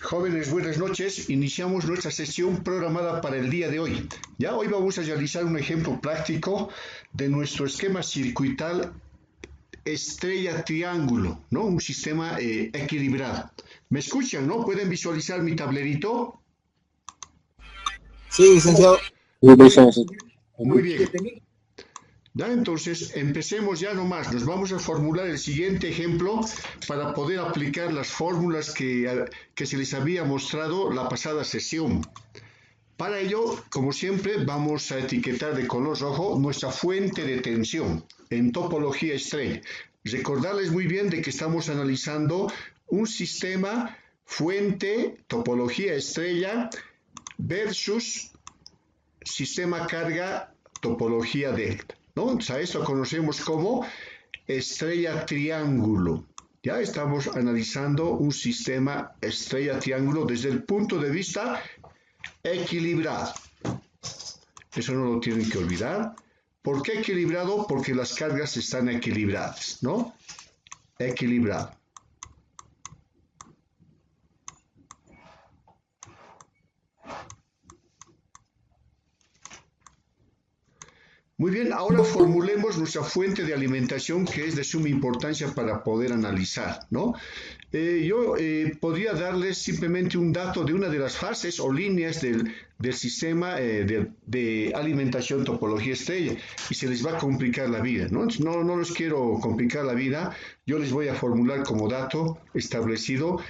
Jóvenes, buenas noches. Iniciamos nuestra sesión programada para el día de hoy. Ya hoy vamos a realizar un ejemplo práctico de nuestro esquema circuital estrella-triángulo, ¿no? Un sistema equilibrado. ¿Me escuchan, no? ¿Pueden visualizar mi tablerito? Sí, licenciado. Muy, muy bien. Ya, entonces, empecemos ya nomás. Nos vamos a formular el siguiente ejemplo para poder aplicar las fórmulas que se les había mostrado la pasada sesión. Para ello, como siempre, vamos a etiquetar de color rojo nuestra fuente de tensión en topología estrella. Recordarles muy bien de que estamos analizando un sistema fuente, topología estrella versus sistema carga, topología delta, ¿no? Entonces a esto conocemos como estrella triángulo. Ya estamos analizando un sistema estrella triángulo desde el punto de vista equilibrado. Eso no lo tienen que olvidar. ¿Por qué equilibrado? Porque las cargas están equilibradas, ¿no? Equilibrado. Muy bien, ahora formulemos nuestra fuente de alimentación que es de suma importancia para poder analizar, ¿no? Yo podría darles simplemente un dato de una de las fases o líneas del sistema de alimentación topología estrella y se les va a complicar la vida, ¿no? Entonces, no les quiero complicar la vida, yo les voy a formular como dato establecido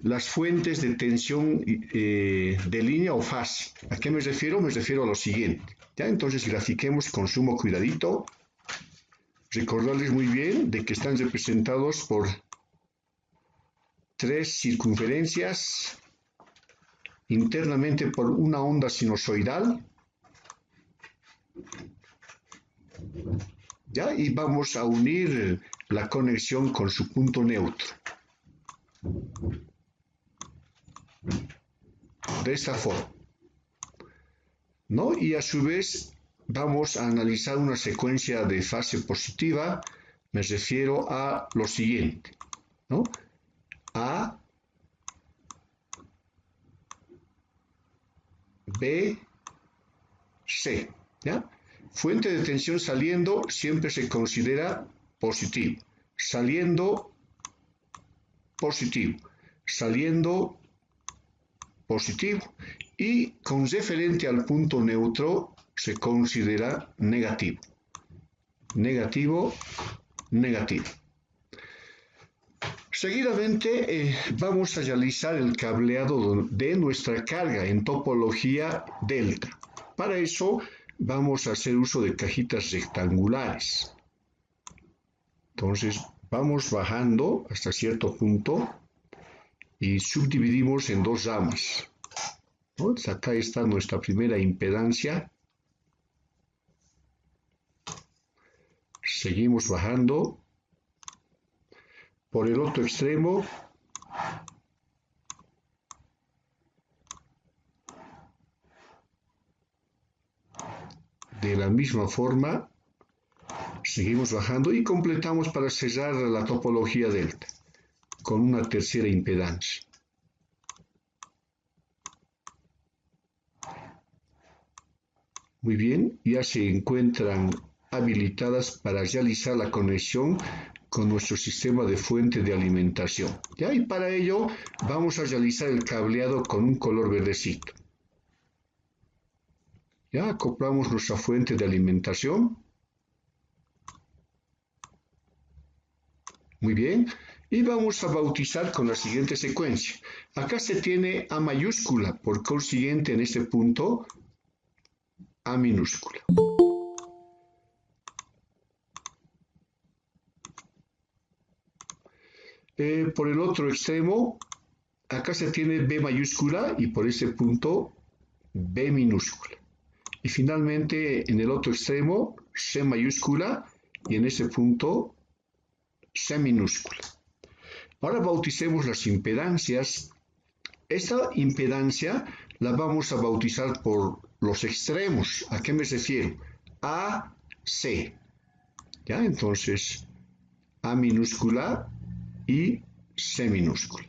las fuentes de tensión de línea o fase. ¿A qué me refiero? Me refiero a lo siguiente. ¿Ya? Entonces grafiquemos con sumo cuidadito. Recordarles muy bien de que están representados por tres circunferencias, internamente por una onda sinusoidal. ¿Ya? Y vamos a unir la conexión con su punto neutro. De esta forma, ¿no? Y a su vez vamos a analizar una secuencia de fase positiva. Me refiero a lo siguiente, ¿no? A, B, C, ¿ya? Fuente de tensión saliendo siempre se considera positivo. Saliendo, positivo. Saliendo, positivo. Y con referente al punto neutro se considera negativo. Negativo, negativo. Seguidamente vamos a realizar el cableado de nuestra carga en topología delta. Para eso vamos a hacer uso de cajitas rectangulares. Entonces vamos bajando hasta cierto punto y subdividimos en dos ramas. Entonces, acá está nuestra primera impedancia. Seguimos bajando. Por el otro extremo de la misma forma seguimos bajando y completamos para cerrar la topología delta con una tercera impedancia. Muy bien, ya se encuentran habilitadas para realizar la conexión con nuestro sistema de fuente de alimentación. ¿Ya? Y para ello vamos a realizar el cableado con un color verdecito. Ya acoplamos nuestra fuente de alimentación. Muy bien. Y vamos a bautizar con la siguiente secuencia. Acá se tiene A mayúscula, por consiguiente en este punto A minúscula. Por el otro extremo, acá se tiene B mayúscula y por ese punto B minúscula. Y finalmente en el otro extremo, C mayúscula y en ese punto C minúscula. Ahora bauticemos las impedancias. Esta impedancia la vamos a bautizar por los extremos. ¿A qué me refiero? A, C. ¿Ya? Entonces, A minúscula y C minúscula.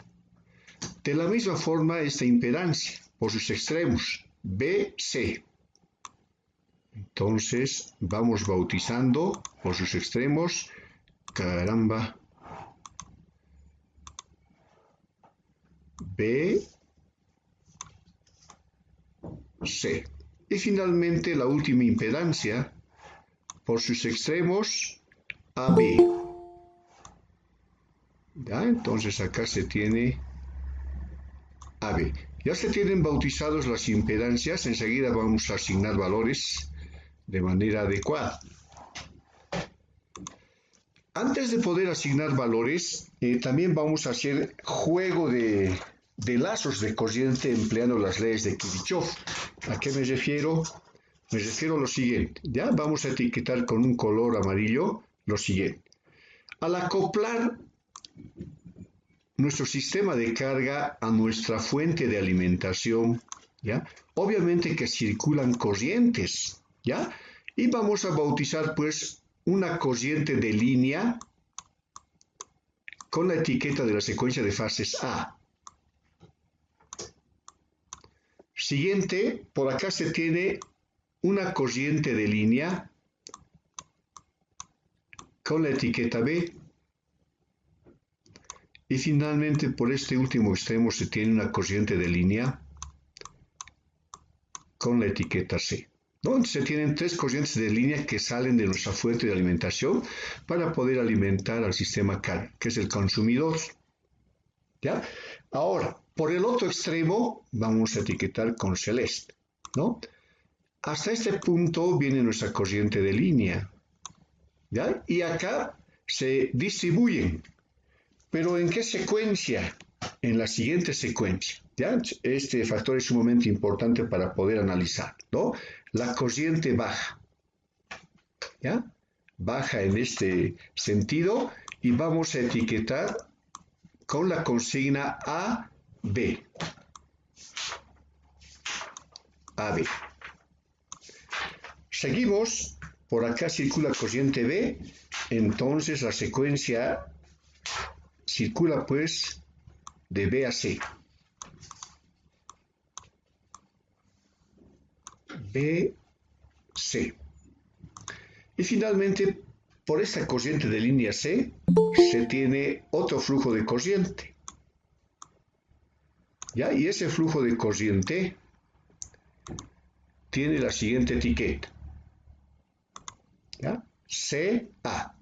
De la misma forma, esta impedancia por sus extremos, BC. Entonces, vamos bautizando por sus extremos, caramba, B, C. Y finalmente la última impedancia por sus extremos AB. ¿Ya? Entonces acá se tiene AB. Ya se tienen bautizados las impedancias, enseguida vamos a asignar valores de manera adecuada. Antes de poder asignar valores, también vamos a hacer juego de lazos de corriente empleando las leyes de Kirchhoff. ¿A qué me refiero? Me refiero a lo siguiente. Ya vamos a etiquetar con un color amarillo lo siguiente. Al acoplar nuestro sistema de carga a nuestra fuente de alimentación, ¿ya? Obviamente que circulan corrientes, ¿ya? Y vamos a bautizar pues una corriente de línea con la etiqueta de la secuencia de fases A. Siguiente, por acá se tiene una corriente de línea con la etiqueta B. Y finalmente, por este último extremo se tiene una corriente de línea con la etiqueta C. Donde se tienen tres corrientes de línea que salen de nuestra fuente de alimentación para poder alimentar al sistema carga, que es el consumidor. ¿Ya? Ahora, por el otro extremo vamos a etiquetar con celeste, ¿no? Hasta este punto viene nuestra corriente de línea, ¿ya? Y acá se distribuyen. ¿Pero en qué secuencia? En la siguiente secuencia, ¿ya? Este factor es sumamente importante para poder analizar, ¿no? La corriente baja, ¿ya? Baja en este sentido y vamos a etiquetar con la consigna AB. AB. Seguimos, por acá circula corriente B, entonces la secuencia circula pues de B a C. B, C. Y finalmente, por esta corriente de línea C, se tiene otro flujo de corriente. ¿Ya? Y ese flujo de corriente tiene la siguiente etiqueta. ¿Ya? CA.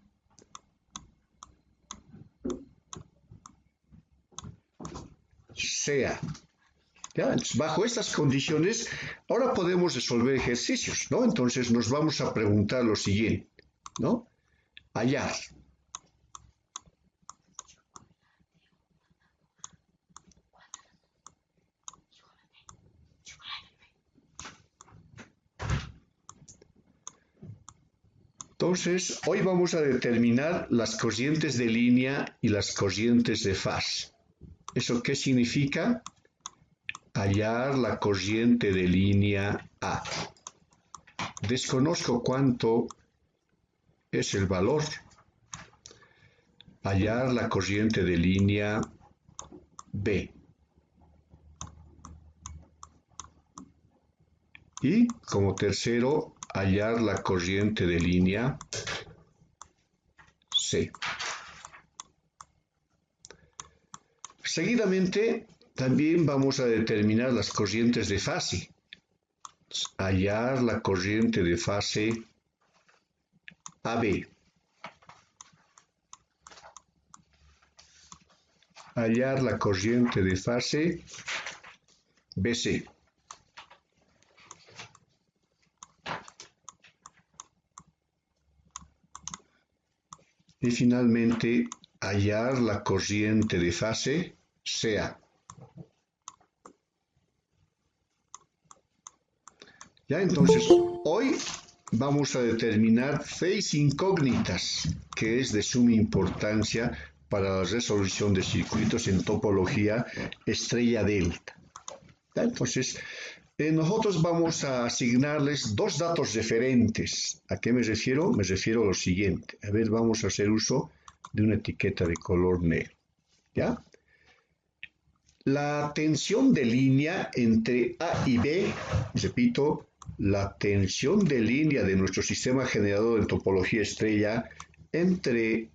CA. ¿Ya? Bajo estas condiciones, ahora podemos resolver ejercicios, ¿no? Entonces nos vamos a preguntar lo siguiente, ¿no? Hallar. Entonces, hoy vamos a determinar las corrientes de línea y las corrientes de fase. ¿Eso qué significa? Hallar la corriente de línea A. Desconozco cuánto es el valor. Hallar la corriente de línea B. Y como tercero, hallar la corriente de línea C. Seguidamente, también vamos a determinar las corrientes de fase. Hallar la corriente de fase AB. Hallar la corriente de fase BC. Y finalmente, hallar la corriente de fase CA. Ya, entonces, hoy vamos a determinar phase incógnitas, que es de suma importancia para la resolución de circuitos en topología estrella delta. ¿Ya? Entonces, nosotros vamos a asignarles dos datos referentes. ¿A qué me refiero? Me refiero a lo siguiente. A ver, vamos a hacer uso de una etiqueta de color negro. ¿ya? La tensión de línea entre A y B, repito, la tensión de línea de nuestro sistema generador en topología estrella entre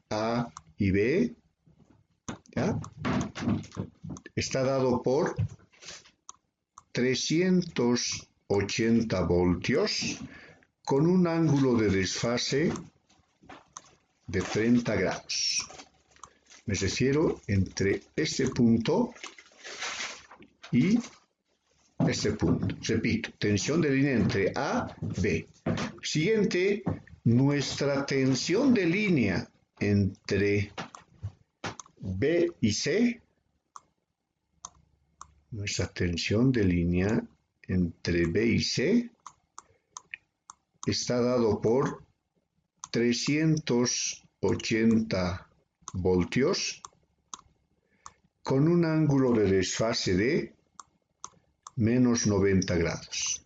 A y B, ¿ya? Está dado por 380 voltios con un ángulo de desfase de 30 grados. Me refiero entre este punto y este punto. Repito, tensión de línea entre A y B. Siguiente, nuestra tensión de línea entre B y C. Nuestra tensión de línea entre B y C está dado por 380 voltios con un ángulo de desfase de menos 90 grados.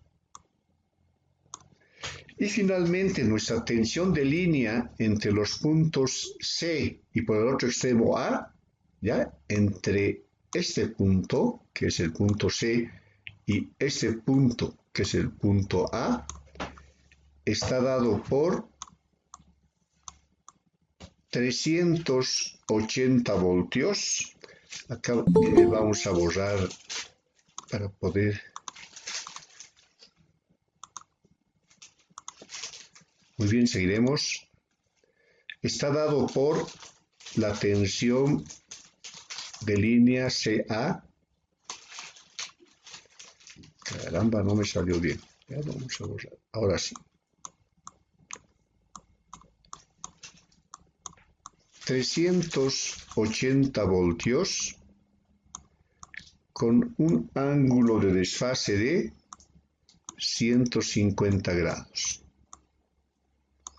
Y finalmente nuestra tensión de línea entre los puntos C y por el otro extremo A, ¿ya? Entre este punto, que es el punto C, y este punto, que es el punto A, está dado por 380 voltios. Acá vamos a borrar para poder... Muy bien, seguiremos. Está dado por la tensión de línea CA. Caramba, no me salió bien. Ya vamos a borrar. Ahora sí. 380 voltios con un ángulo de desfase de 150 grados.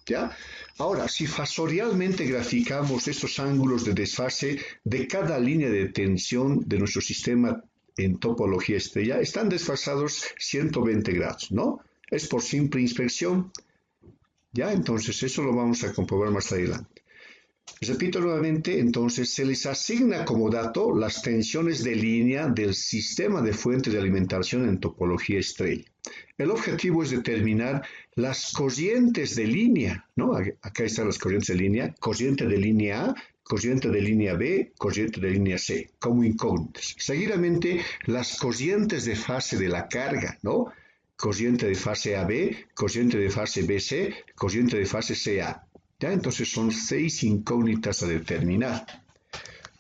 ¿Ya? Ahora, si fasorialmente graficamos estos ángulos de desfase de cada línea de tensión de nuestro sistema en topología estrella, están desfasados 120 grados, ¿no? Es por simple inspección. ¿Ya? Entonces, eso lo vamos a comprobar más adelante. Repito nuevamente, entonces se les asigna como dato las tensiones de línea del sistema de fuente de alimentación en topología estrella. El objetivo es determinar las corrientes de línea, ¿no? Acá están las corrientes de línea, corriente de línea A, corriente de línea B, corriente de línea C, como incógnitas. Seguidamente, las corrientes de fase de la carga, ¿no? Corriente de fase AB, corriente de fase BC, corriente de fase CA. ¿Ya? Entonces son 6 incógnitas a determinar.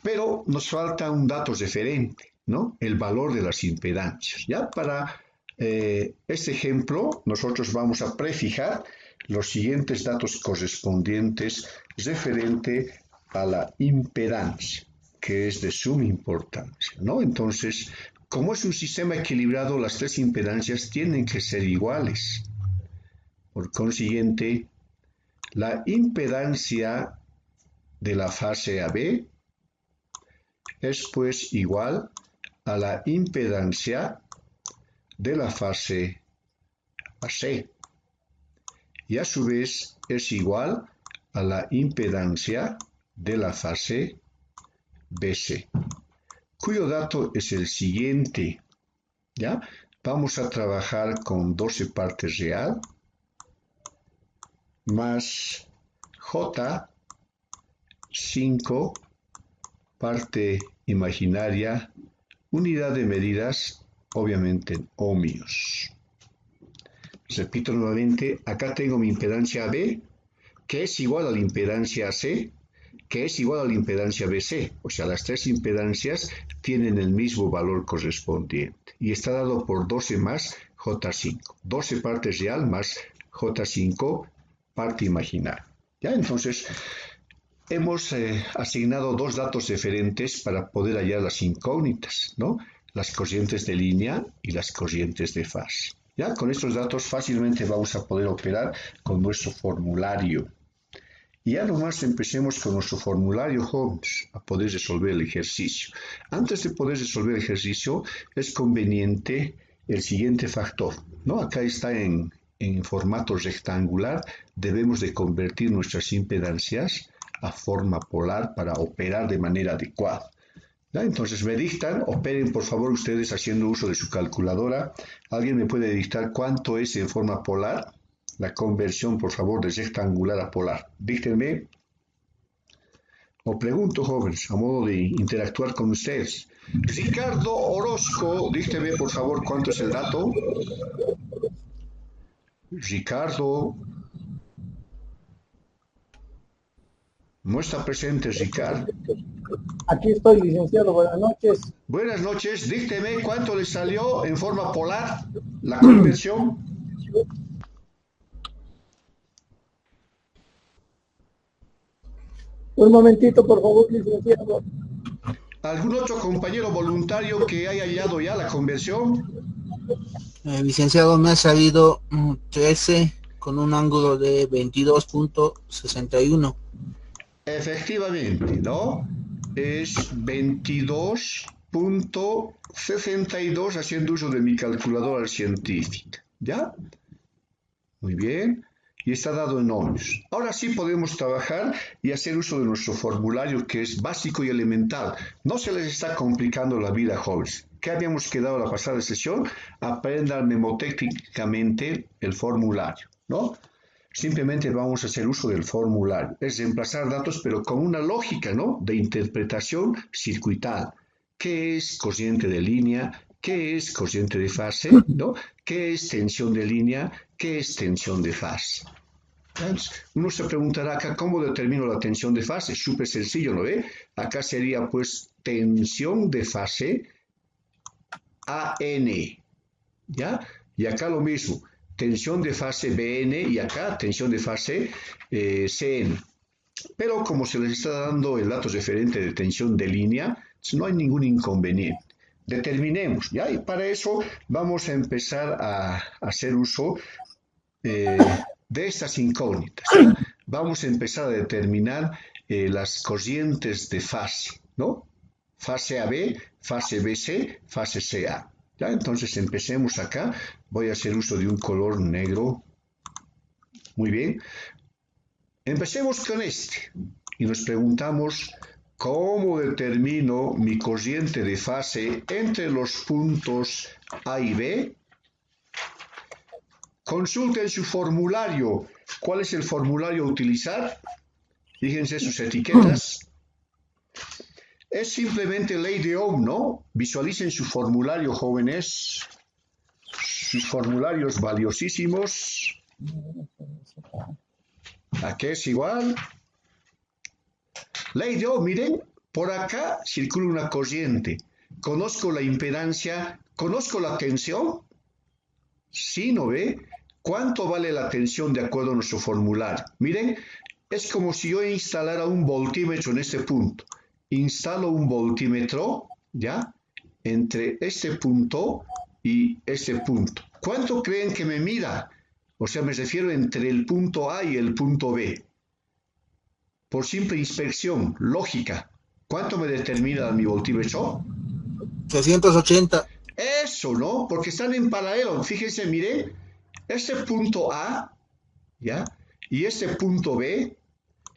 Pero nos falta un dato referente, ¿no? El valor de las impedancias. ¿Ya? Para este ejemplo, nosotros vamos a prefijar los siguientes datos correspondientes referente a la impedancia, que es de suma importancia, ¿no? Entonces, como es un sistema equilibrado, las tres impedancias tienen que ser iguales. Por consiguiente, la impedancia de la fase AB es pues igual a la impedancia de la fase AC y a su vez es igual a la impedancia de la fase BC, cuyo dato es el siguiente. ¿Ya? Vamos a trabajar con 12 partes real más J5 parte imaginaria, unidad de medidas, obviamente en ohmios. Repito nuevamente, acá tengo mi impedancia B, que es igual a la impedancia AC, que es igual a la impedancia BC. O sea, las tres impedancias tienen el mismo valor correspondiente. Y está dado por 12 más J5. 12 partes real más J5 parte imaginaria. ¿Ya? Entonces, hemos asignado dos datos diferentes para poder hallar las incógnitas, ¿no? Las corrientes de línea y las corrientes de fase. ¿Ya? Con estos datos fácilmente vamos a poder operar con nuestro formulario. Y ya nomás empecemos con nuestro formulario Holmes a poder resolver el ejercicio. Antes de poder resolver el ejercicio, es conveniente el siguiente factor, ¿no? Acá está en formato rectangular, debemos de convertir nuestras impedancias a forma polar para operar de manera adecuada. ¿Ya? Entonces me dictan, operen por favor ustedes haciendo uso de su calculadora. ¿Alguien me puede dictar cuánto es en forma polar? La conversión, por favor, de rectangular a polar. Díctenme. O pregunto, jóvenes, a modo de interactuar con ustedes. Ricardo Orozco, dícteme por favor cuánto es el dato. Ricardo. No está presente Ricardo. Aquí estoy, licenciado. Buenas noches. Buenas noches. Dícteme cuánto le salió en forma polar la conversión. Un momentito, por favor, licenciado. ¿Algún otro compañero voluntario que haya hallado ya la conversión? Licenciado, me ha salido 13 con un ángulo de 22.61. Efectivamente, ¿no? Es 22.62 haciendo uso de mi calculadora científica. ¿Ya? Muy bien. Y está dado en ohmios. Ahora sí podemos trabajar y hacer uso de nuestro formulario que es básico y elemental. No se les está complicando la vida, jóvenes. ¿Qué habíamos quedado la pasada sesión? Aprendan memotécnicamente el formulario, ¿no? Simplemente vamos a hacer uso del formulario. Es reemplazar datos, pero con una lógica, ¿no? De interpretación circuital. ¿Qué es corriente de línea? ¿Qué es corriente de fase? ¿No? ¿Qué es tensión de línea? ¿Qué es tensión de fase? Entonces, uno se preguntará acá, ¿cómo determino la tensión de fase? Súper sencillo, ¿no ve? Acá sería, pues, tensión de fase AN, ¿ya? Y acá lo mismo, tensión de fase BN y acá tensión de fase CN. Pero como se les está dando el dato referente de tensión de línea, no hay ningún inconveniente. Determinemos, ¿ya? Y para eso vamos a empezar a hacer uso de estas incógnitas, ¿ya? Vamos a empezar a determinar las corrientes de fase, ¿no? Fase AB, fase BC, fase CA. ¿Ya? Entonces empecemos acá. Voy a hacer uso de un color negro. Muy bien. Empecemos con este y nos preguntamos cómo determino mi corriente de fase entre los puntos A y B. Consulten su formulario. ¿Cuál es el formulario a utilizar? Fíjense sus etiquetas. Es simplemente ley de Ohm, ¿no? Visualicen su formulario, jóvenes. Sus formularios valiosísimos. ¿A qué es igual? Ley de Ohm, miren, por acá circula una corriente. Conozco la impedancia, conozco la tensión. ¿Sí, no ve? ¿Cuánto vale la tensión de acuerdo a nuestro formulario? Miren, es como si yo instalara un voltímetro en este punto. Instalo un voltímetro, ¿ya? Entre este punto y este punto. ¿Cuánto creen que me mida? O sea, me refiero entre el punto A y el punto B. Por simple inspección, lógica. ¿Cuánto me determina mi voltímetro? 680. Eso, ¿no? Porque están en paralelo. Fíjense, miren, este punto A, ¿ya? Y este punto B,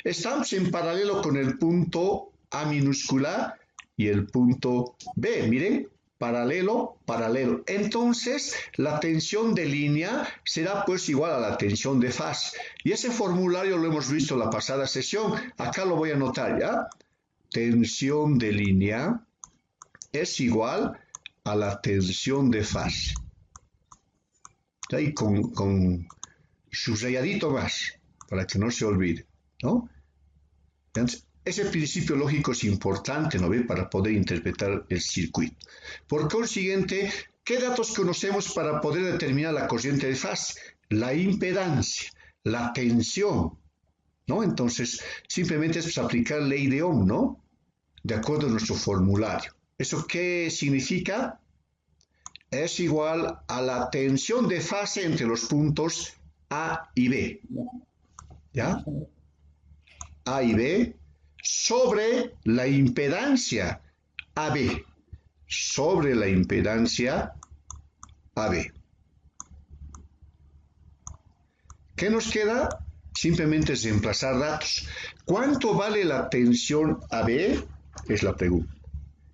estamos en paralelo con el punto A minúscula y el punto B. Miren, paralelo, paralelo. Entonces, la tensión de línea será pues igual a la tensión de fase. Y ese formulario lo hemos visto en la pasada sesión. Acá lo voy a anotar, ¿ya? Tensión de línea es igual a la tensión de fase. Ahí con subrayadito más, para que no se olvide, ¿no? Entonces, ese principio lógico es importante, ¿no ve? Para poder interpretar el circuito. Por consiguiente, ¿qué datos conocemos para poder determinar la corriente de fase? La impedancia, la tensión, ¿no? Entonces, simplemente es aplicar ley de Ohm, ¿no? De acuerdo a nuestro formulario. ¿Eso qué significa? Es igual a la tensión de fase entre los puntos A y B. ¿Ya? A y B sobre la impedancia AB. Sobre la impedancia AB. ¿Qué nos queda? simplemente es reemplazar datos. ¿Cuánto vale la tensión AB? Es la pregunta.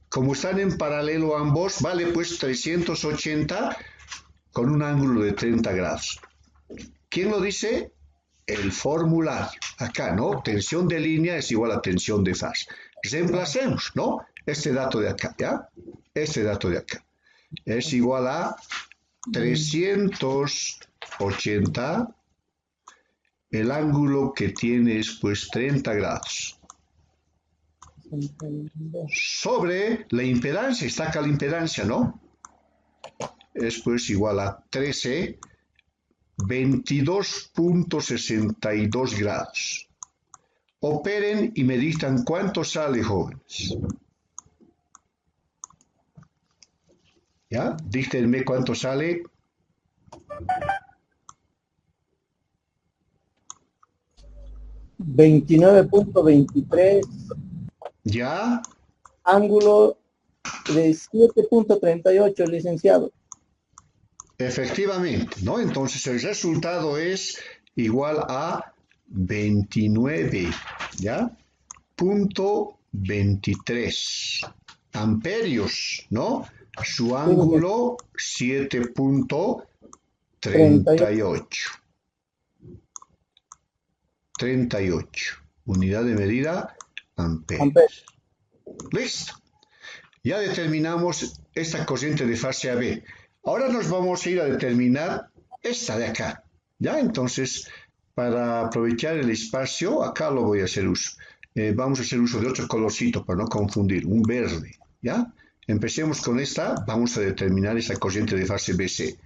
Como están en paralelo ambos, vale pues 380 con un ángulo de 30 grados. ¿Quién lo dice? El formulario. Acá, ¿no? Tensión de línea es igual a tensión de fase. Reemplacemos, ¿no? Este dato de acá, ¿ya? Este dato de acá. Es igual a 380. El ángulo que tiene es pues 30 grados. Sobre la impedancia, está acá la impedancia, ¿no? Es pues igual a 13, 22.62 grados. Operen y me dictan cuánto sale, jóvenes. ¿Ya? Díctenme cuánto sale. $29.23. ¿Ya? Ángulo de 7.38, licenciado. Efectivamente, ¿no? Entonces el resultado es igual a 29, ¿ya? Punto 23 amperios, ¿no? Su ángulo 7.38. 38. Unidad de medida, amperios. Listo. Ya determinamos esta corriente de fase AB. Ahora nos vamos a ir a determinar esta de acá. ¿Ya? Entonces, para aprovechar el espacio, acá lo voy a hacer uso. Vamos a hacer uso de otro colorcito para no confundir, un verde. ¿Ya? Empecemos con esta. Vamos a determinar esa corriente de fase BC.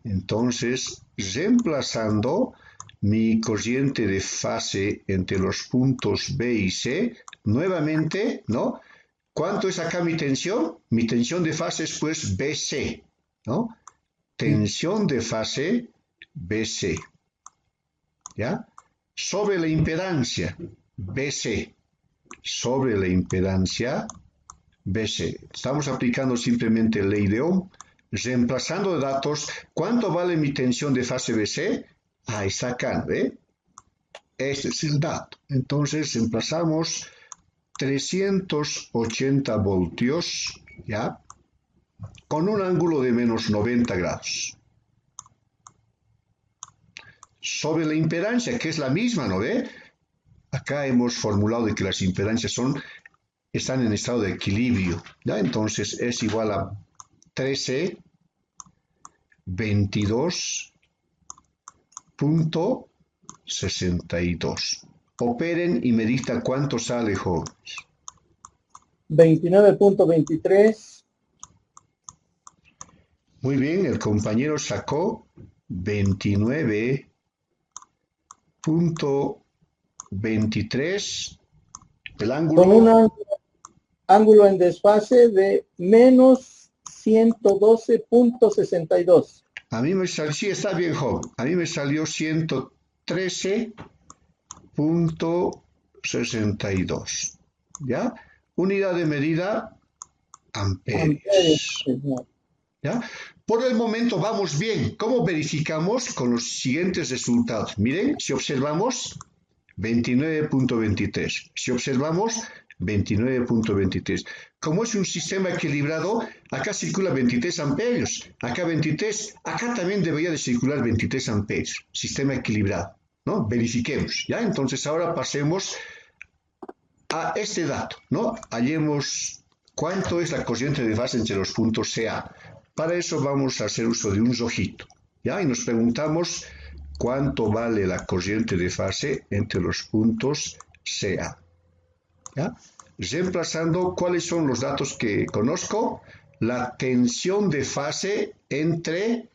Entonces, reemplazando mi corriente de fase entre los puntos B y C, nuevamente, ¿no? ¿Cuánto es acá mi tensión? Mi tensión de fase es pues BC, ¿no? Tensión de fase BC, ¿ya? Sobre la impedancia BC, sobre la impedancia BC. Estamos aplicando simplemente ley de Ohm, reemplazando datos. ¿Cuánto vale mi tensión de fase BC? Ahí está acá, ¿ve? Este es el dato. Entonces reemplazamos 380 voltios, ¿ya? Con un ángulo de menos 90 grados. Sobre la impedancia, que es la misma, ¿no ve? Acá hemos formulado de que las impedancias están en estado de equilibrio, ¿ya? Entonces es igual a 13, 22.62. Operen y me dictan cuánto sale, jóvenes. 29.23. Muy bien, el compañero sacó 29.23. El ángulo. Con un ángulo en desfase de menos 112.62. A mí me salió, sí, está bien, joven. A mí me salió 113.62. ¿Ya? Unidad de medida, amperios. ¿Ya? Por el momento vamos bien. ¿Cómo verificamos? Con los siguientes resultados. Miren, si observamos 29.23. Si observamos 29.23. Como es un sistema equilibrado, acá circula 23 amperios, acá 23, acá también debería de circular 23 amperios. Sistema equilibrado, ¿no? Verifiquemos, ¿ya? Entonces ahora pasemos a este dato, ¿no? Hallemos cuánto es la corriente de fase entre los puntos CA. Para eso vamos a hacer uso de un rojito, ¿ya? Y nos preguntamos cuánto vale la corriente de fase entre los puntos CA, ¿ya? Reemplazando, ¿cuáles son los datos que conozco? La tensión de fase entre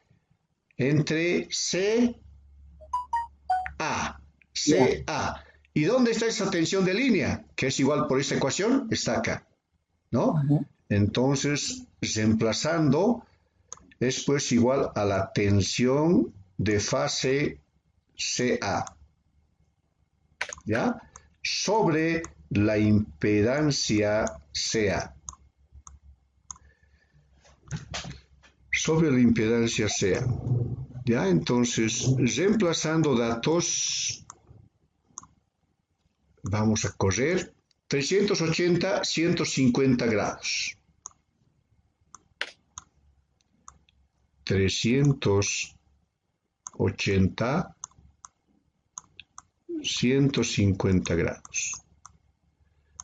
CA. ¿Y dónde está esa tensión de línea? Que es igual por esta ecuación, está acá, ¿no? Entonces, reemplazando, es pues igual a la tensión de fase CA, ¿ya? Sobre la impedancia CA. Sobre la impedancia CA. ¿Ya? Entonces, reemplazando datos, Vamos a correr 380, 150 grados. 380, 150 grados.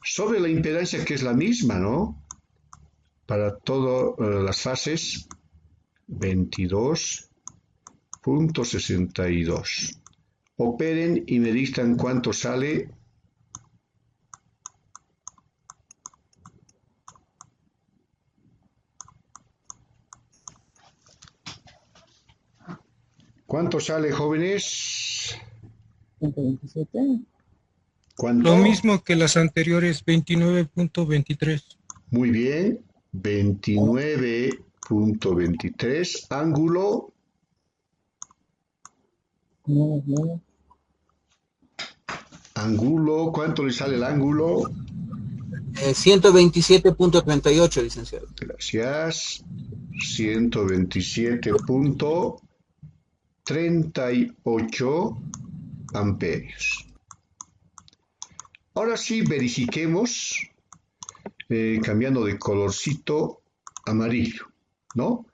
Sobre la impedancia, que es la misma, ¿no? Para todas las fases, 22.62. Operen y me dictan cuánto sale. ¿Cuánto sale, jóvenes? 127. ¿Cuánto? Lo mismo que las anteriores, 29.23. Muy bien, 29.23, ángulo. No. Ángulo, ¿cuánto le sale el ángulo? 127.38, licenciado. Gracias. 127.38 amperios. Ahora sí, verifiquemos, cambiando de colorcito amarillo, ¿no?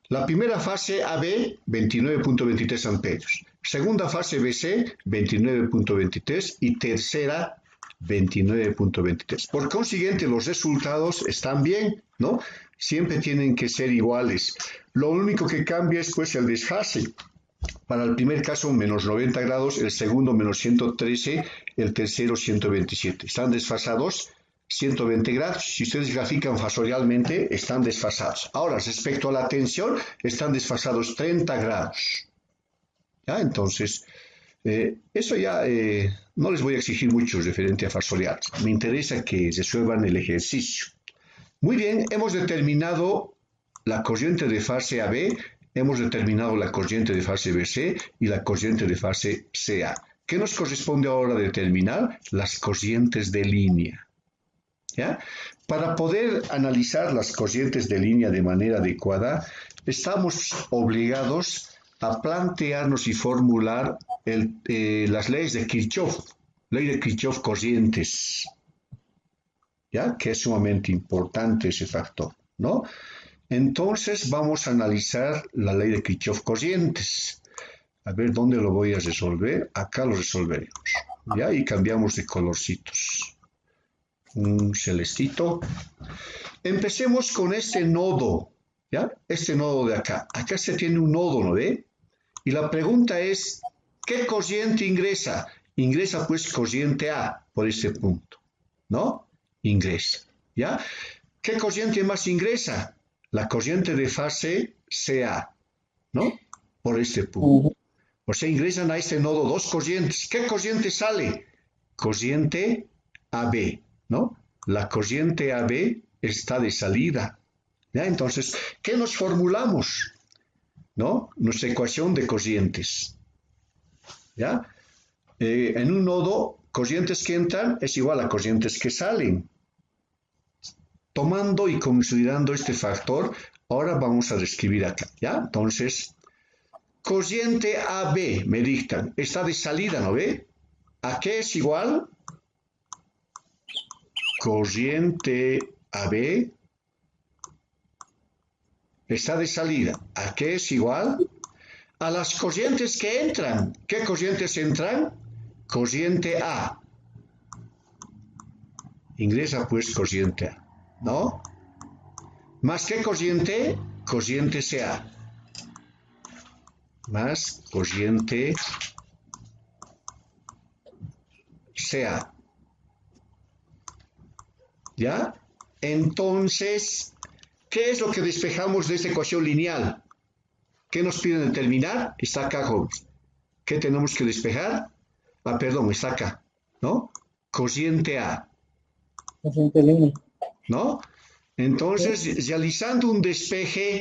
La primera fase AB, 29.23 amperios. Segunda fase BC, 29.23 y tercera, 29.23. Por consiguiente, los resultados están bien, ¿no? Siempre tienen que ser iguales. Lo único que cambia es pues el desfase. Para el primer caso, menos 90 grados, el segundo, menos 113, el tercero, 127. Están desfasados 120 grados. Si ustedes grafican fasorialmente, están desfasados. Ahora, respecto a la tensión, están desfasados 30 grados. ¿Ya? Entonces, eso ya no les voy a exigir mucho referente a fasoriales. Me interesa que resuelvan el ejercicio. Muy bien, hemos determinado la corriente de fase AB, hemos determinado la corriente de fase BC y la corriente de fase CA. ¿Qué nos corresponde ahora determinar? Las corrientes de línea. ¿Ya? Para poder analizar las corrientes de línea de manera adecuada, estamos obligados a plantearnos y formular las leyes de Kirchhoff, ley de Kirchhoff corrientes, ¿ya? Que es sumamente importante ese factor, ¿no? Entonces vamos a analizar la ley de Kirchhoff corrientes. A ver dónde lo voy a resolver. Acá lo resolveremos, ¿ya? Y cambiamos de colorcitos. Un celestito. Empecemos con este nodo, ¿ya? Este nodo de acá. Acá se tiene un nodo, ¿no ve? Y la pregunta es, ¿qué corriente ingresa? Ingresa pues corriente A por este punto, ¿no? Ingresa, ¿ya? ¿Qué corriente más ingresa? La corriente de fase CA, ¿no? Por este punto. O sea, ingresan a este nodo dos corrientes. ¿Qué corriente sale? Corriente AB, ¿no? La corriente AB está de salida, ¿ya? Entonces, ¿qué nos formulamos? ¿No? Nuestra ecuación de corrientes, ¿ya? En un nodo, corrientes que entran es igual a corrientes que salen. Tomando y considerando este factor, ahora vamos a describir acá, ¿ya? Entonces, corriente AB, me dictan, está de salida, ¿no ve? ¿A qué es igual? Corriente AB está de salida. ¿A qué es igual? A las corrientes que entran. ¿Qué corrientes entran? Corriente A. Ingresa pues corriente A, ¿no? ¿Más qué corriente? Corriente CA. Más corriente CA. ¿Ya? Entonces, ¿qué es lo que despejamos de esta ecuación lineal? ¿Qué nos piden determinar? Está acá, jóvenes. ¿Qué tenemos que despejar? Ah, perdón, está acá, ¿no? Corriente A. Corriente línea. ¿No? Entonces, realizando un despeje,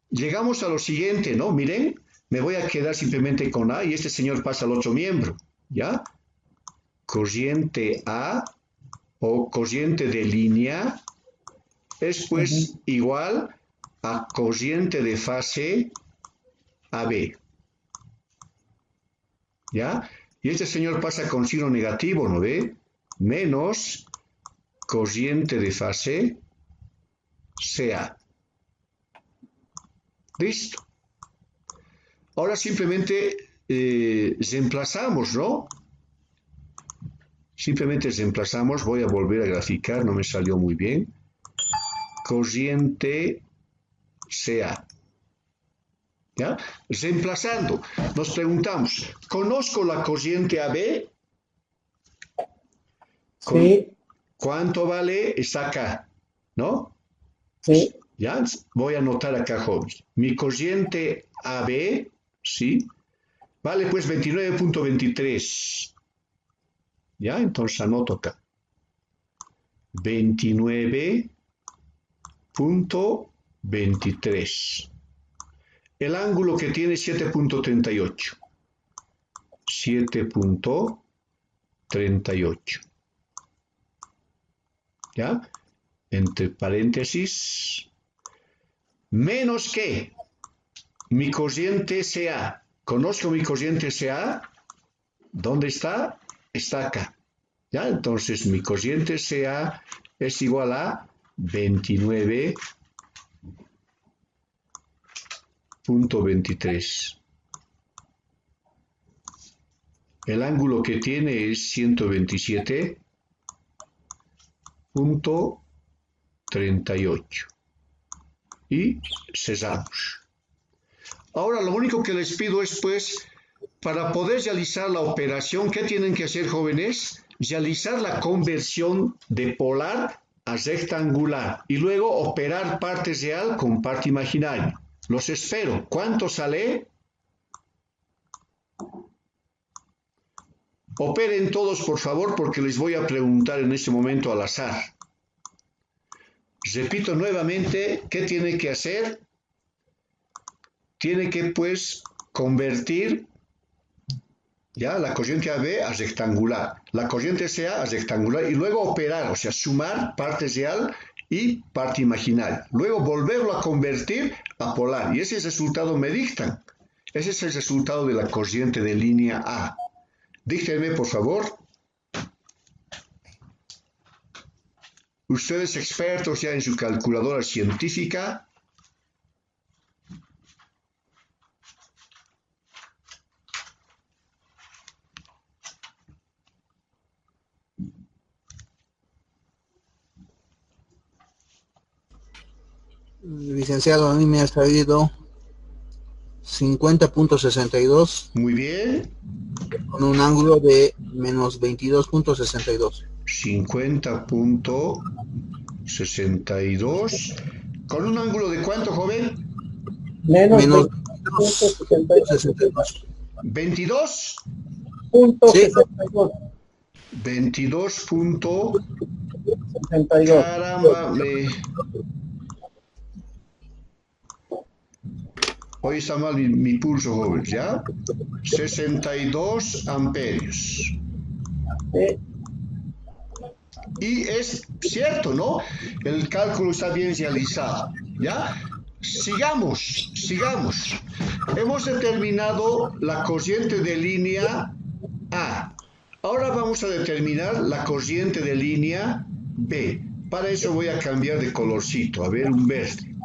llegamos a lo siguiente, ¿no? Miren, me voy a quedar simplemente con A y este señor pasa al otro miembro, ¿ya? Corriente A o corriente de línea es pues igual a corriente de fase AB, ¿ya? Y este señor pasa con signo negativo, ¿no ve? Menos cociente de fase CA. Listo. Ahora simplemente reemplazamos, ¿no? Simplemente reemplazamos. Voy a volver a graficar, no me salió muy bien. Cociente CA. ¿Ya? Reemplazando, nos preguntamos, ¿conozco la cociente AB? Sí, ¿Cuánto vale? Está acá, ¿no? sí, ¿Ya? Voy a anotar acá, jóvenes. Mi cociente AB, ¿sí? Vale pues 29.23. ¿Ya? Entonces anoto acá. 29.23. El ángulo que tiene 7.38. 7.38. ¿Ya? Entre paréntesis. Menos que mi cociente CA. ¿Conozco mi cociente CA? ¿Dónde está? Está acá. ¿Ya? Entonces mi cociente CA es igual a 29.23. El ángulo que tiene es 127.38. Y cesamos. Ahora lo único que les pido es, pues, para poder realizar la operación, ¿qué tienen que hacer, jóvenes? Realizar la conversión de polar a rectangular y luego operar parte real con parte imaginaria. Los espero. ¿Cuánto sale? Operen todos, por favor, porque les voy a preguntar en este momento al azar. Repito nuevamente, ¿qué tiene que hacer? Tiene que, pues, convertir ya la cociente AB a rectangular, la cociente CA a rectangular y luego operar, o sea, sumar parte real y parte imaginaria. Luego volverlo a convertir a polar y ese resultado me dictan. Ese es el resultado de la cociente de línea A. Díctenme, por favor. Ustedes expertos ya en su calculadora científica. Licenciado, a mí me ha salido 50.62 Muy bien. con un ángulo de menos 22.62. 50.62 con un ángulo de ¿cuánto, joven? menos Menos 22.62. 22. Sí, 22. 62. Caramba, hoy está mal mi pulso, joven, ¿ya? 62 amperios. Sí, Y es cierto, ¿no? El cálculo está bien realizado, ¿ya? Sigamos. Hemos determinado la cociente de línea A. Ahora vamos a determinar la cociente de línea B. Para eso voy a cambiar de colorcito, a ver, un verde,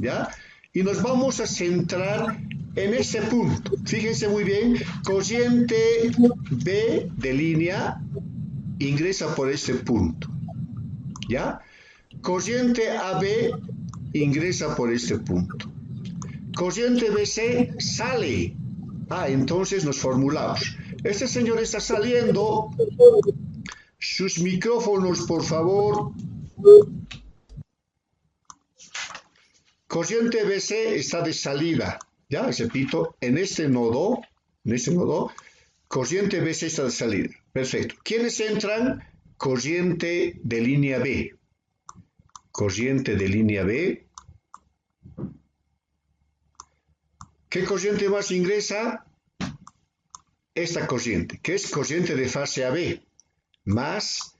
¿ya? Y nos vamos a centrar en ese punto. Fíjense muy bien, cociente B de línea ingresa por este punto, ¿ya? Cociente AB ingresa por este punto. Cociente BC sale. Entonces nos formulamos. Este señor está saliendo. Sus micrófonos, por favor. Cociente BC está de salida. Ya, repito, en este nodo, cociente BC está de salida. Perfecto. ¿Quiénes entran? Cociente de línea B. Cociente de línea B. ¿Qué cociente más ingresa? Esta cociente, que es cociente de fase AB, más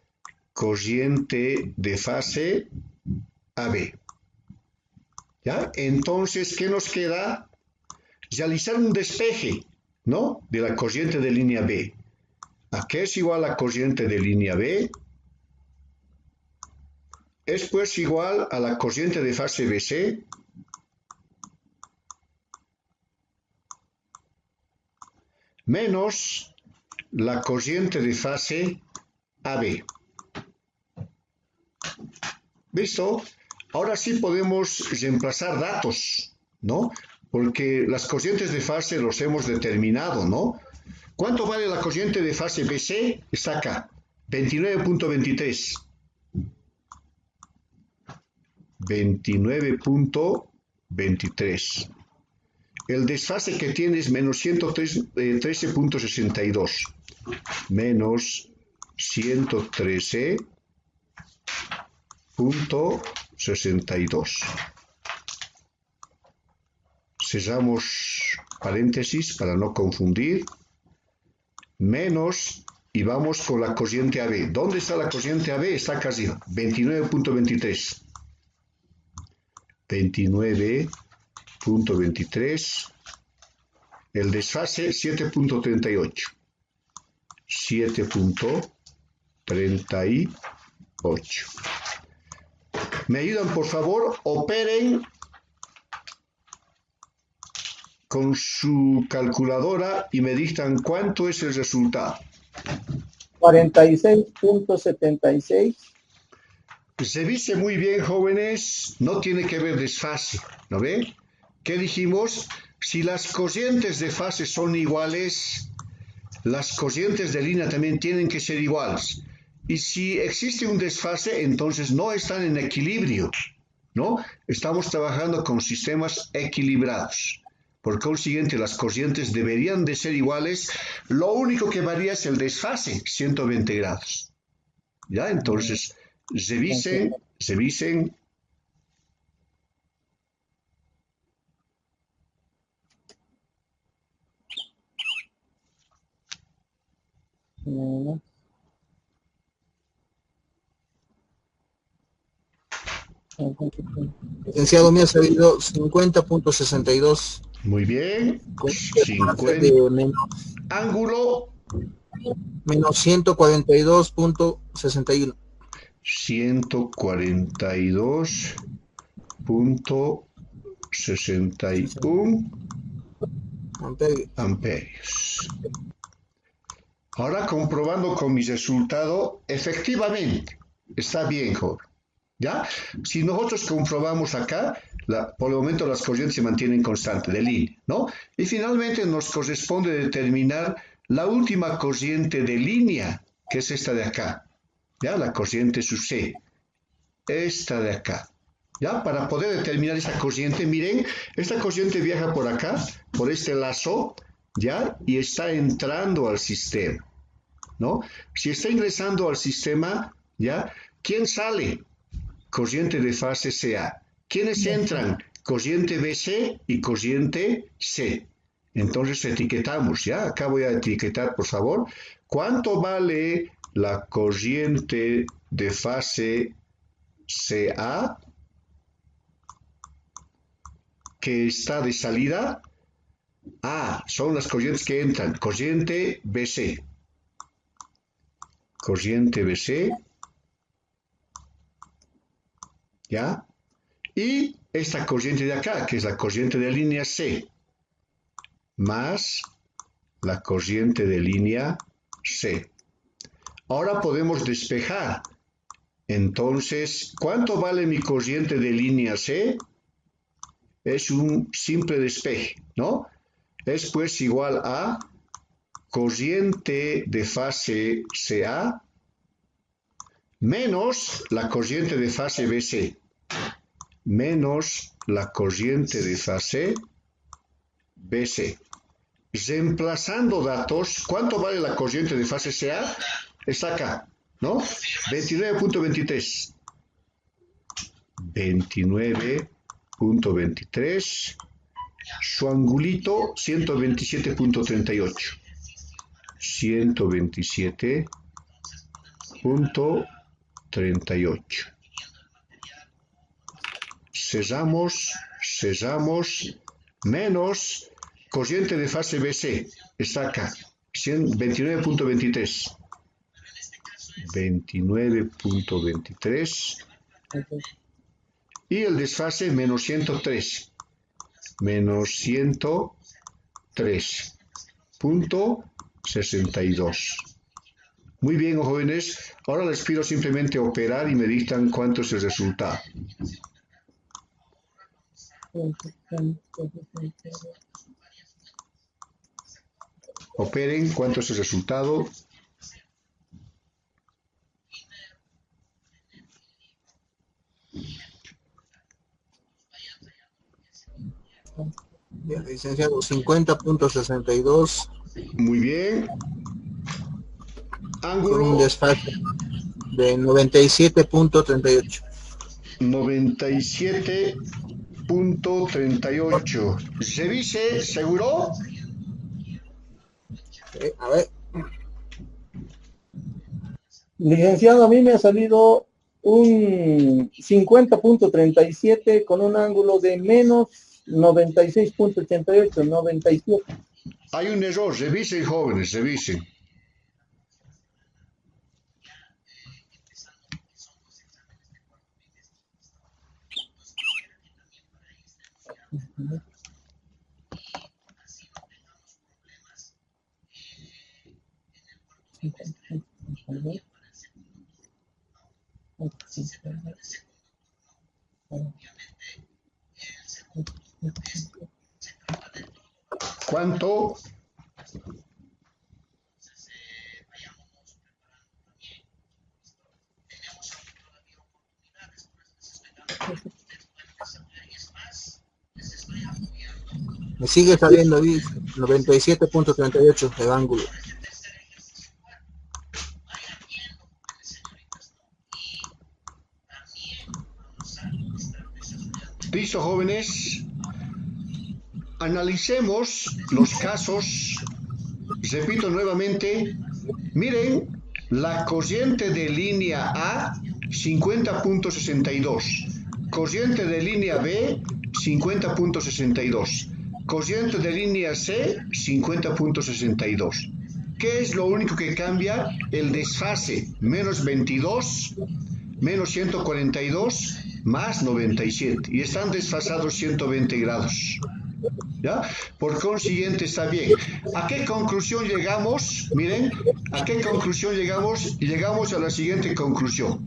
cociente de fase AB. ¿Ya? Entonces, ¿qué nos queda? Realizar un despeje, ¿no? De la cociente de línea B. ¿A qué es igual la corriente de línea B? Es pues igual a la corriente de fase BC menos la corriente de fase AB. ¿Listo? Ahora sí podemos reemplazar datos, ¿no? Porque las corrientes de fase los hemos determinado, ¿no? ¿Cuánto vale la corriente de fase BC? Está acá, 29.23. 29.23. El desfase que tiene es menos 113.62. Menos 113.62. Cerramos paréntesis para no confundir. Menos, y vamos con la corriente AB. ¿Dónde está la corriente AB? Está acá arriba, 29.23. 29.23. El desfase 7.38. 7.38. ¿Me ayudan, por favor? Operen con su calculadora y me dictan cuánto es el resultado. 46.76. Se dice muy bien, jóvenes, no tiene que haber desfase, ¿no ve? ¿Qué dijimos? Si las corrientes de fase son iguales, las corrientes de línea también tienen que ser iguales. Y si existe un desfase, entonces no están en equilibrio, ¿no? Estamos trabajando con sistemas equilibrados. Por consiguiente, las corrientes deberían de ser iguales. Lo único que varía es el desfase, 120 grados. ¿Ya? Entonces, revisen. Licenciado, me ha salido 50.62. Muy bien. Con 50. de menos Ángulo. menos 142.61. 142.61 amperios. Ahora comprobando con mi resultado, efectivamente, está bien, joven. ¿Ya? Si nosotros comprobamos acá, por el momento las corrientes se mantienen constantes de línea, ¿no? Y finalmente nos corresponde determinar la última corriente de línea, que es esta de acá, ¿ya? La corriente sub C, esta de acá, ¿ya? Para poder determinar esa corriente, miren, esta corriente viaja por acá, por este lazo, ¿ya? Y está entrando al sistema, ¿no? Si está ingresando al sistema, ¿ya? ¿Quién sale? Corriente de fase CA. ¿Quiénes entran? Corriente BC y corriente C. Entonces etiquetamos, ¿ya? Acá voy a etiquetar, por favor. ¿Cuánto vale la corriente de fase CA que está de salida? Ah, son las corrientes que entran. Corriente BC. Corriente BC. ¿Ya? Y esta corriente de acá, que es la corriente de línea C, más la corriente de línea C. Ahora podemos despejar. Entonces, ¿cuánto vale mi corriente de línea C? Es un simple despeje, ¿no? Es pues igual a corriente de fase CA menos la corriente de fase BC. Menos la corriente de fase BC. Reemplazando datos, ¿cuánto vale la corriente de fase CA? Está acá, ¿no? 29.23. 29.23. Su angulito, 127.38. 127.38. Cerramos, menos corriente de fase BC, está acá, 29.23. 29.23. Y el desfase menos 103. Menos 103.62. Muy bien, jóvenes. Ahora les pido simplemente operar y me dictan cuánto es el resultado. Operen cuánto es el resultado. Bien, licenciado, 50.62 Muy bien. con un Ángulo desfase de 97.38. 97.38. Revise, ¿seguro? A ver, Licenciado, a mí me ha salido un 50.37 con un ángulo de menos 96.88, 97. Hay un error. Revisen, jóvenes, revisen. ¿Cuánto? me sigue saliendo ahí 97.38 el ángulo. Listo, jóvenes. Analicemos los casos. Repito nuevamente. Miren, la corriente de línea A, 50.62. Corriente de línea B, 50.62. Corriente de línea C, 50.62. ¿Qué es lo único que cambia? El desfase, menos 22, menos 142, más 97. Y están desfasados 120 grados. ¿Ya? Por consiguiente está bien. ¿A qué conclusión llegamos? Miren, ¿a qué conclusión llegamos? Llegamos a la siguiente conclusión.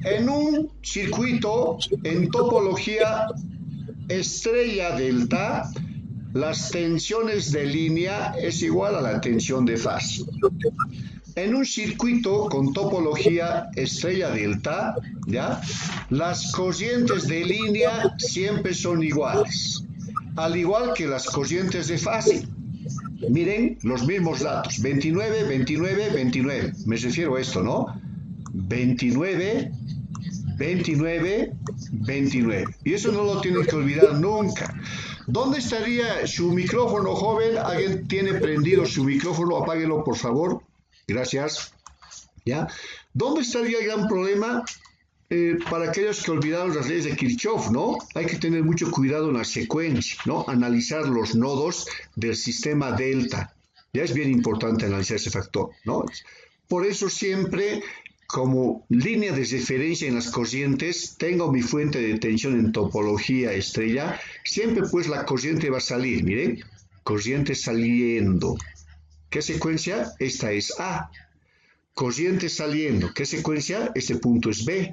En un circuito en topología estrella delta, las tensiones de línea es igual a la tensión de fase. En un circuito con topología estrella delta, ¿ya? Las corrientes de línea siempre son iguales, al igual que las corrientes de fase. Miren los mismos datos, 29, 29, 29. Me refiero a esto, ¿no? 29, 29, 29. Y eso no lo tienen que olvidar nunca. ¿Dónde estaría su micrófono, joven? ¿Alguien tiene prendido su micrófono? Apáguelo, por favor. Gracias. ¿Ya? ¿Dónde estaría el gran problema? Para aquellos que olvidaron las leyes de Kirchhoff, ¿no? Hay que tener mucho cuidado en la secuencia, ¿no? Analizar los nodos del sistema delta. Ya es bien importante analizar ese factor, ¿no? Por eso siempre, como línea de referencia en las corrientes, tengo mi fuente de tensión en topología estrella. Siempre pues la corriente va a salir, miren. Corriente saliendo. ¿Qué secuencia? Esta es A. Corriente saliendo. ¿Qué secuencia? Este punto es B.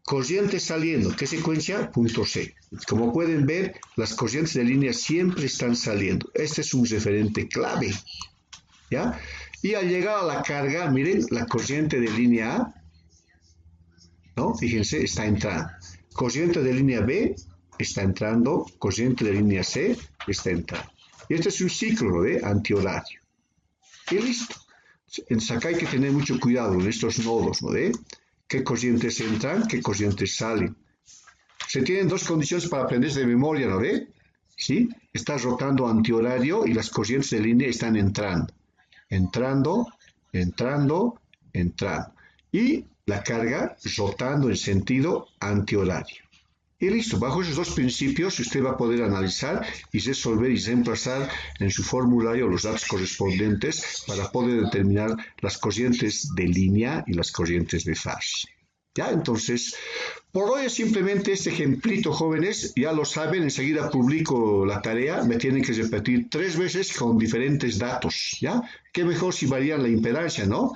Corriente saliendo. ¿Qué secuencia? Punto C. Como pueden ver, las corrientes de línea siempre están saliendo. Este es un referente clave. ¿Ya? Y al llegar a la carga, miren, la corriente de línea A, ¿no? Fíjense, está entrando. Corriente de línea B está entrando. Corriente de línea C está entrando. Y este es un ciclo de antihorario. Y listo. Entonces acá hay que tener mucho cuidado en estos nodos, ¿no? ¿Qué corrientes entran? ¿Qué corrientes salen? Se tienen dos condiciones para aprenderse de memoria, ¿no ve? ¿Sí? Está rotando antihorario y las corrientes de línea están entrando. Entrando, entrando, entrando. Y la carga rotando en sentido antihorario. Y listo, bajo esos dos principios usted va a poder analizar y resolver y reemplazar en su formulario los datos correspondientes para poder determinar las corrientes de línea y las corrientes de fase. Ya, entonces, por hoy es simplemente este ejemplito, jóvenes, ya lo saben, enseguida publico la tarea, me tienen que repetir 3 veces con diferentes datos, ¿ya? Qué mejor si varían la impedancia, ¿no?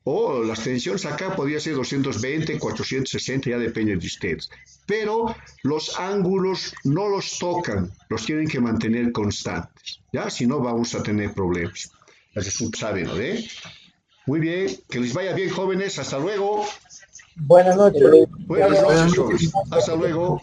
O las tensiones acá podría ser 220, 460, ya depende de ustedes. Pero los ángulos no los tocan, los tienen que mantener constantes, ¿ya? Si no, vamos a tener problemas. Eso saben, ¿no? Muy bien, que les vaya bien, jóvenes, hasta luego. Buenas noches. Buenas noches, jóvenes. Hasta luego.